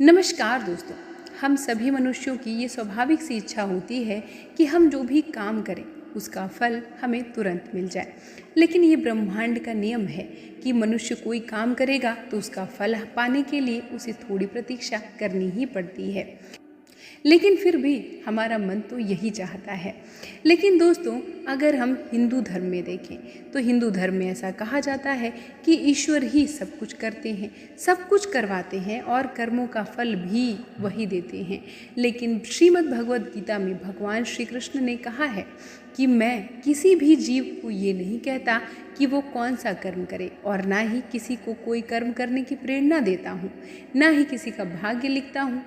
नमस्कार दोस्तों। हम सभी मनुष्यों की ये स्वाभाविक सी इच्छा होती है कि हम जो भी काम करें उसका फल हमें तुरंत मिल जाए। लेकिन ये ब्रह्मांड का नियम है कि मनुष्य कोई काम करेगा तो उसका फल पाने के लिए उसे थोड़ी प्रतीक्षा करनी ही पड़ती है। लेकिन फिर भी हमारा मन तो यही चाहता है। लेकिन दोस्तों, अगर हम हिंदू धर्म में देखें तो हिंदू धर्म में ऐसा कहा जाता है कि ईश्वर ही सब कुछ करते हैं, सब कुछ करवाते हैं और कर्मों का फल भी वही देते हैं। लेकिन श्रीमद् भगवद गीता में भगवान श्री कृष्ण ने कहा है कि मैं किसी भी जीव को ये नहीं कहता कि वो कौन सा कर्म करे, और ना ही किसी को कोई कर्म करने की प्रेरणा देता हूँ, ना ही किसी का भाग्य लिखता हूँ,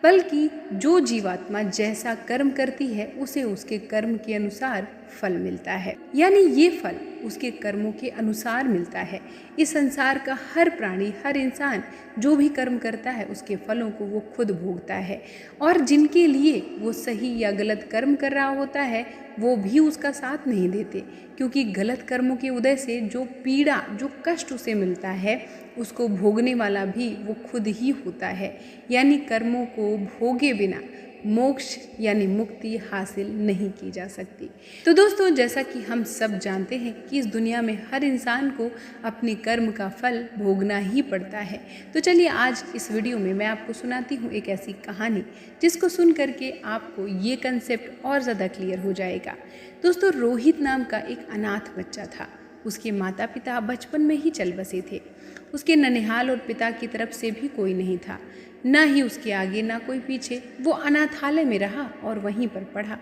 बल्कि जो जीवात्मा जैसा कर्म करती है उसे उसके कर्म के अनुसार फल मिलता है। यानी ये फल उसके कर्मों के अनुसार मिलता है। इस संसार का हर प्राणी, हर इंसान जो भी कर्म करता है उसके फलों को वो खुद भोगता है, और जिनके लिए वो सही या गलत कर्म कर रहा होता है वो भी उसका साथ नहीं देते, क्योंकि गलत कर्मों के उदय से जो पीड़ा, जो कष्ट उसे मिलता है उसको भोगने वाला भी वो खुद ही होता है। यानी कर्मों को भोगे बिना मोक्ष यानी मुक्ति हासिल नहीं की जा सकती। तो दोस्तों, जैसा कि हम सब जानते हैं कि इस दुनिया में हर इंसान को अपने कर्म का फल भोगना ही पड़ता है। तो चलिए आज इस वीडियो में मैं आपको सुनाती हूँ एक ऐसी कहानी जिसको सुन करके आपको ये कंसेप्ट और ज़्यादा क्लियर हो जाएगा। दोस्तों, रोहित नाम का एक अनाथ बच्चा था। उसके माता पिता बचपन में ही चल बसे थे। उसके ननिहाल और पिता की तरफ से भी कोई नहीं था, ना ही उसके आगे ना कोई पीछे। वो अनाथालय में रहा और वहीं पर पढ़ा।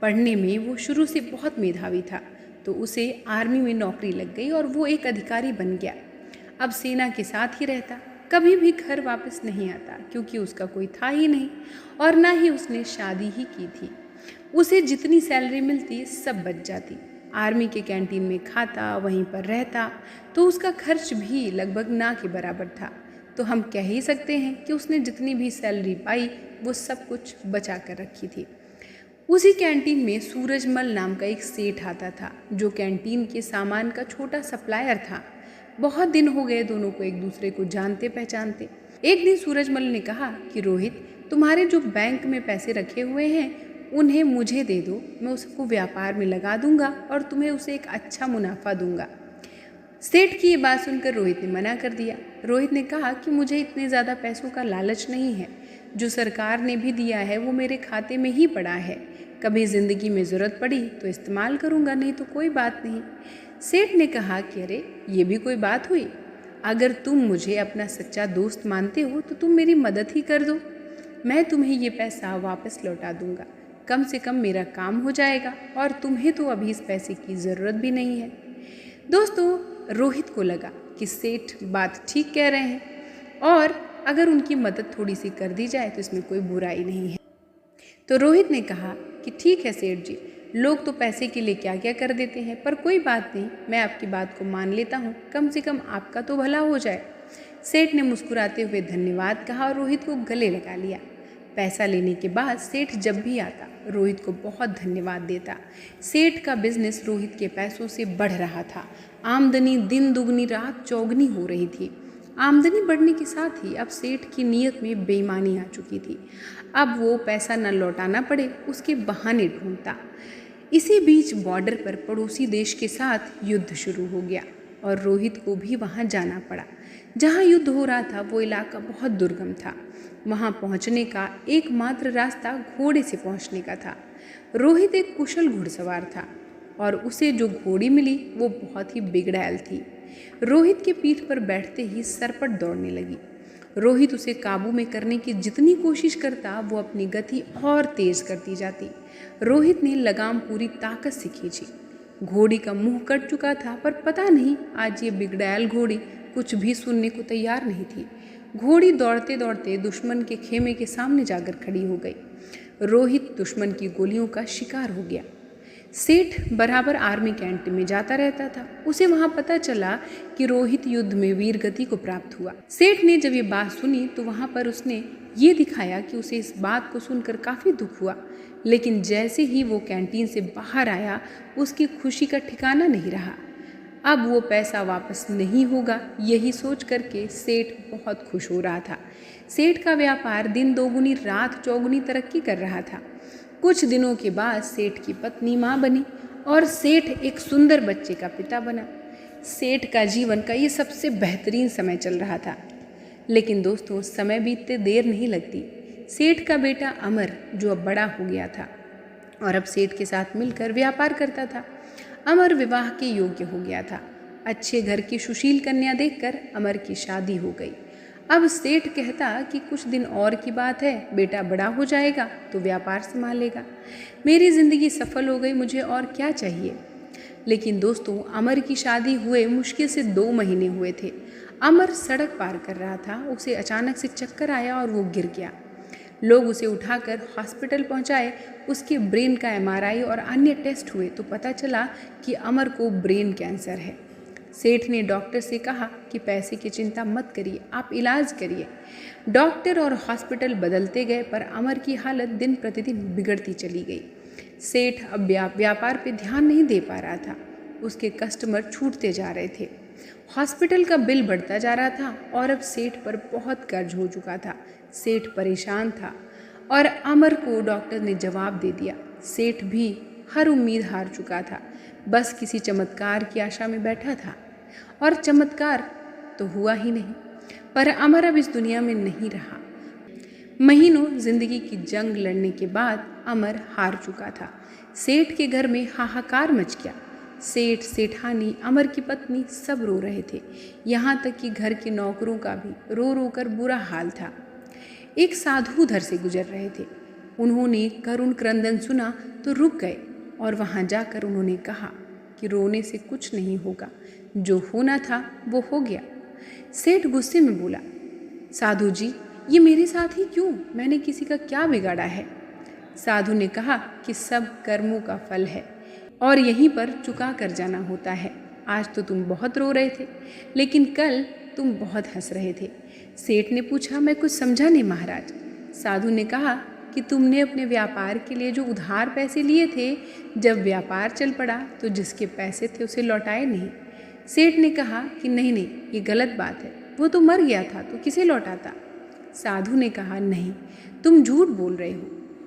पढ़ने में वो शुरू से बहुत मेधावी था, तो उसे आर्मी में नौकरी लग गई और वो एक अधिकारी बन गया। अब सेना के साथ ही रहता, कभी भी घर वापस नहीं आता, क्योंकि उसका कोई था ही नहीं और ना ही उसने शादी ही की थी। उसे जितनी सैलरी मिलती सब बच जाती। आर्मी के कैंटीन में खाता, वहीं पर रहता, तो उसका खर्च भी लगभग ना के बराबर था। तो हम कह ही सकते हैं कि उसने जितनी भी सैलरी पाई वो सब कुछ बचा कर रखी थी। उसी कैंटीन में सूरजमल नाम का एक सेठ आता था, जो कैंटीन के सामान का छोटा सप्लायर था। बहुत दिन हो गए दोनों को एक दूसरे को जानते पहचानते। एक दिन सूरजमल ने कहा कि रोहित, तुम्हारे जो बैंक में पैसे रखे हुए हैं उन्हें मुझे दे दो, मैं उसको व्यापार में लगा दूंगा और तुम्हें उसे एक अच्छा मुनाफा दूंगा। सेठ की ये बात सुनकर रोहित ने मना कर दिया। रोहित ने कहा कि मुझे इतने ज़्यादा पैसों का लालच नहीं है, जो सरकार ने भी दिया है वो मेरे खाते में ही पड़ा है। कभी ज़िंदगी में ज़रूरत पड़ी तो इस्तेमाल करूँगा, नहीं तो कोई बात नहीं। सेठ ने कहा कि अरे, ये भी कोई बात हुई? अगर तुम मुझे अपना सच्चा दोस्त मानते हो तो तुम मेरी मदद ही कर दो, मैं तुम्हें ये पैसा वापस लौटा दूंगा। कम से कम मेरा काम हो जाएगा और तुम्हें तो अभी इस पैसे की ज़रूरत भी नहीं है। दोस्तों, रोहित को लगा कि सेठ बात ठीक कह रहे हैं और अगर उनकी मदद थोड़ी सी कर दी जाए तो इसमें कोई बुराई नहीं है। तो रोहित ने कहा कि ठीक है सेठ जी, लोग तो पैसे के लिए क्या क्या कर देते हैं, पर कोई बात नहीं, मैं आपकी बात को मान लेता हूँ, कम से कम आपका तो भला हो जाए। सेठ ने मुस्कुराते हुए धन्यवाद कहा और रोहित को गले लगा लिया। पैसा लेने के बाद सेठ जब भी आता रोहित को बहुत धन्यवाद देता। सेठ का बिजनेस रोहित के पैसों से बढ़ रहा था। आमदनी दिन दुगनी रात चौगनी हो रही थी। आमदनी बढ़ने के साथ ही अब सेठ की नीयत में बेईमानी आ चुकी थी। अब वो पैसा न लौटाना पड़े उसके बहाने ढूंढता। इसी बीच बॉर्डर पर पड़ोसी देश के साथ युद्ध शुरू हो गया और रोहित को भी वहां जाना पड़ा। जहां युद्ध हो रहा था वो इलाका बहुत दुर्गम था। वहां पहुंचने का एकमात्र रास्ता घोड़े से पहुंचने का था। रोहित एक कुशल घुड़सवार था और उसे जो घोड़ी मिली वो बहुत ही बिगड़ैल थी। रोहित के पीठ पर बैठते ही सरपट दौड़ने लगी। रोहित उसे काबू में करने की जितनी कोशिश करता वो अपनी गति और तेज करती जाती। रोहित ने लगाम पूरी ताकत से खींची। घोड़ी का मुंह कट चुका था, पर पता नहीं आज ये बिगड़ैल घोड़ी कुछ भी सुनने को तैयार नहीं थी। घोड़ी दौड़ते दौड़ते दुश्मन के खेमे के सामने जाकर खड़ी हो गई। रोहित दुश्मन की गोलियों का शिकार हो गया। सेठ बराबर आर्मी कैंट में जाता रहता था। उसे वहां पता चला कि रोहित युद्ध में वीर गति को प्राप्त हुआ। सेठ ने जब ये बात सुनी तो वहां पर उसने ये दिखाया कि उसे इस बात को सुनकर काफ़ी दुख हुआ, लेकिन जैसे ही वो कैंटीन से बाहर आया उसकी खुशी का ठिकाना नहीं रहा। अब वो पैसा वापस नहीं होगा, यही सोच करके सेठ बहुत खुश हो रहा था। सेठ का व्यापार दिन दोगुनी रात चौगुनी तरक्की कर रहा था। कुछ दिनों के बाद सेठ की पत्नी माँ बनी और सेठ एक सुंदर बच्चे का पिता बना। सेठ का जीवन का ये सबसे बेहतरीन समय चल रहा था। लेकिन दोस्तों, समय बीतते देर नहीं लगती। सेठ का बेटा अमर, जो अब बड़ा हो गया था और अब सेठ के साथ मिलकर व्यापार करता था, अमर विवाह के योग्य हो गया था। अच्छे घर की सुशील कन्या देखकर अमर की शादी हो गई। अब सेठ कहता कि कुछ दिन और की बात है, बेटा बड़ा हो जाएगा तो व्यापार संभालेगा। मेरी ज़िंदगी सफल हो गई, मुझे और क्या चाहिए। लेकिन दोस्तों, अमर की शादी हुए मुश्किल से 2 महीने हुए थे। अमर सड़क पार कर रहा था, उसे अचानक से चक्कर आया और वो गिर गया। लोग उसे उठाकर हॉस्पिटल पहुंचाए। उसके ब्रेन का एमआरआई और अन्य टेस्ट हुए तो पता चला कि अमर को ब्रेन कैंसर है। सेठ ने डॉक्टर से कहा कि पैसे की चिंता मत करिए, आप इलाज करिए। डॉक्टर और हॉस्पिटल बदलते गए पर अमर की हालत दिन प्रतिदिन बिगड़ती चली गई। सेठ अब व्यापार पे ध्यान नहीं दे पा रहा था। उसके कस्टमर छूटते जा रहे थे, हॉस्पिटल का बिल बढ़ता जा रहा था और अब सेठ पर बहुत कर्ज हो चुका था। सेठ परेशान था और अमर को डॉक्टर ने जवाब दे दिया। सेठ भी हर उम्मीद हार चुका था, बस किसी चमत्कार की आशा में बैठा था और चमत्कार तो हुआ ही नहीं। पर अमर अब इस दुनिया में नहीं रहा। महीनों जिंदगी की जंग लड़ने के बाद अमर हार चुका था। सेठ के घर में हाहाकार मच गया। सेठ, सेठानी, अमर की पत्नी सब रो रहे थे। यहाँ तक कि घर के नौकरों का भी रो रो कर बुरा हाल था। एक साधु उधर से गुजर रहे थे। उन्होंने करुण क्रंदन सुना तो रुक गए और वहाँ जाकर उन्होंने कहा कि रोने से कुछ नहीं होगा, जो होना था वो हो गया। सेठ गुस्से में बोला, साधु जी, ये मेरे साथ ही क्यों? मैंने किसी का क्या बिगाड़ा है? साधु ने कहा कि सब कर्मों का फल है और यहीं पर चुका कर जाना होता है। आज तो तुम बहुत रो रहे थे, लेकिन कल तुम बहुत हंस रहे थे। सेठ ने पूछा, मैं कुछ समझा नहीं महाराज। साधु ने कहा कि तुमने अपने व्यापार के लिए जो उधार पैसे लिए थे, जब व्यापार चल पड़ा तो जिसके पैसे थे उसे लौटाए नहीं। सेठ ने कहा कि नहीं नहीं, ये गलत बात है, वो तो मर गया था तो किसे लौटाता। साधु ने कहा, नहीं, तुम झूठ बोल रहे हो।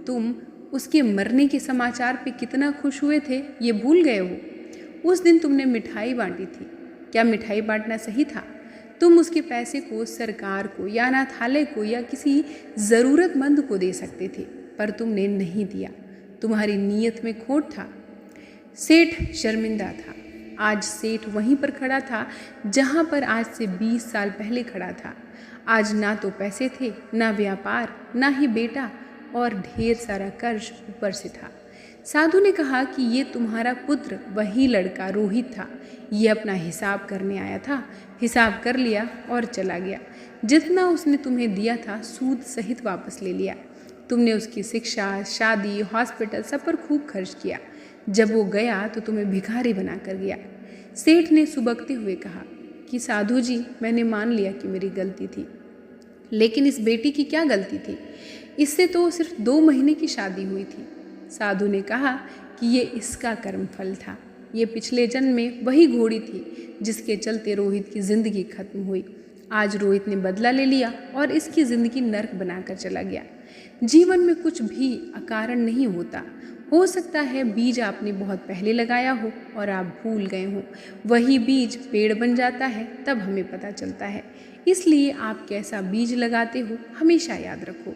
तुम उसके मरने के समाचार पे कितना खुश हुए थे, ये भूल गए हो। उस दिन तुमने मिठाई बांटी थी। क्या मिठाई बांटना सही था? तुम उसके पैसे को सरकार को या अनाथालय को या किसी ज़रूरतमंद को दे सकते थे, पर तुमने नहीं दिया। तुम्हारी नीयत में खोट था। सेठ शर्मिंदा था। आज सेठ वहीं पर खड़ा था जहाँ पर आज से 20 साल पहले खड़ा था। आज ना तो पैसे थे, ना व्यापार, ना ही बेटा, और ढेर सारा कर्ज ऊपर से था। साधु ने कहा कि ये तुम्हारा पुत्र वही लड़का रोहित था। ये अपना हिसाब करने आया था, हिसाब कर लिया और चला गया। जितना उसने तुम्हें दिया था सूद सहित वापस ले लिया। तुमने उसकी शिक्षा, शादी, हॉस्पिटल सब पर खूब खर्च किया। जब वो गया तो तुम्हें भिखारी बना कर गया। सेठ ने सुबकते हुए कहा कि साधु जी, मैंने मान लिया कि मेरी गलती थी, लेकिन इस बेटी की क्या गलती थी? इससे तो सिर्फ 2 महीने की शादी हुई थी। साधु ने कहा कि ये इसका कर्मफल था। ये पिछले जन्म में वही घोड़ी थी जिसके चलते रोहित की ज़िंदगी खत्म हुई। आज रोहित ने बदला ले लिया और इसकी ज़िंदगी नर्क बनाकर चला गया। जीवन में कुछ भी अकारण नहीं होता। हो सकता है बीज आपने बहुत पहले लगाया हो और आप भूल गए हो। वही बीज पेड़ बन जाता है, तब हमें पता चलता है। इसलिए आप कैसा बीज लगाते हो हमेशा याद रखो।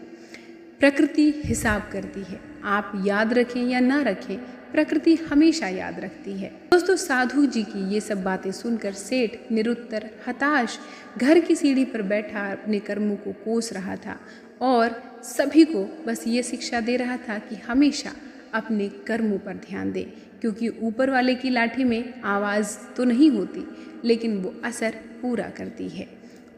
प्रकृति हिसाब करती है, आप याद रखें या ना रखें, प्रकृति हमेशा याद रखती है। दोस्तों, साधु जी की ये सब बातें सुनकर सेठ निरुत्तर, हताश, घर की सीढ़ी पर बैठा अपने कर्मों को कोस रहा था और सभी को बस ये शिक्षा दे रहा था कि हमेशा अपने कर्मों पर ध्यान दें, क्योंकि ऊपर वाले की लाठी में आवाज़ तो नहीं होती, लेकिन वो असर पूरा करती है।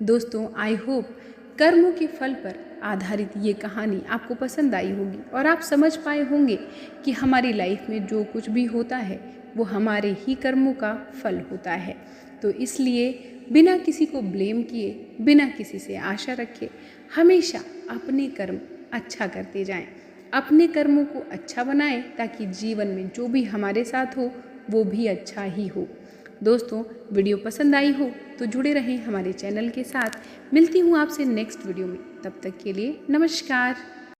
दोस्तों, आई होप कर्मों के फल पर आधारित ये कहानी आपको पसंद आई होगी और आप समझ पाए होंगे कि हमारी लाइफ में जो कुछ भी होता है वो हमारे ही कर्मों का फल होता है। तो इसलिए बिना किसी को ब्लेम किए, बिना किसी से आशा रखे, हमेशा अपने कर्म अच्छा करते जाएं, अपने कर्मों को अच्छा बनाएं, ताकि जीवन में जो भी हमारे साथ हो वो भी अच्छा ही हो। दोस्तों, वीडियो पसंद आई हो तो जुड़े रहें हमारे चैनल के साथ। मिलती हूँ आपसे नेक्स्ट वीडियो में, तब तक के लिए नमस्कार।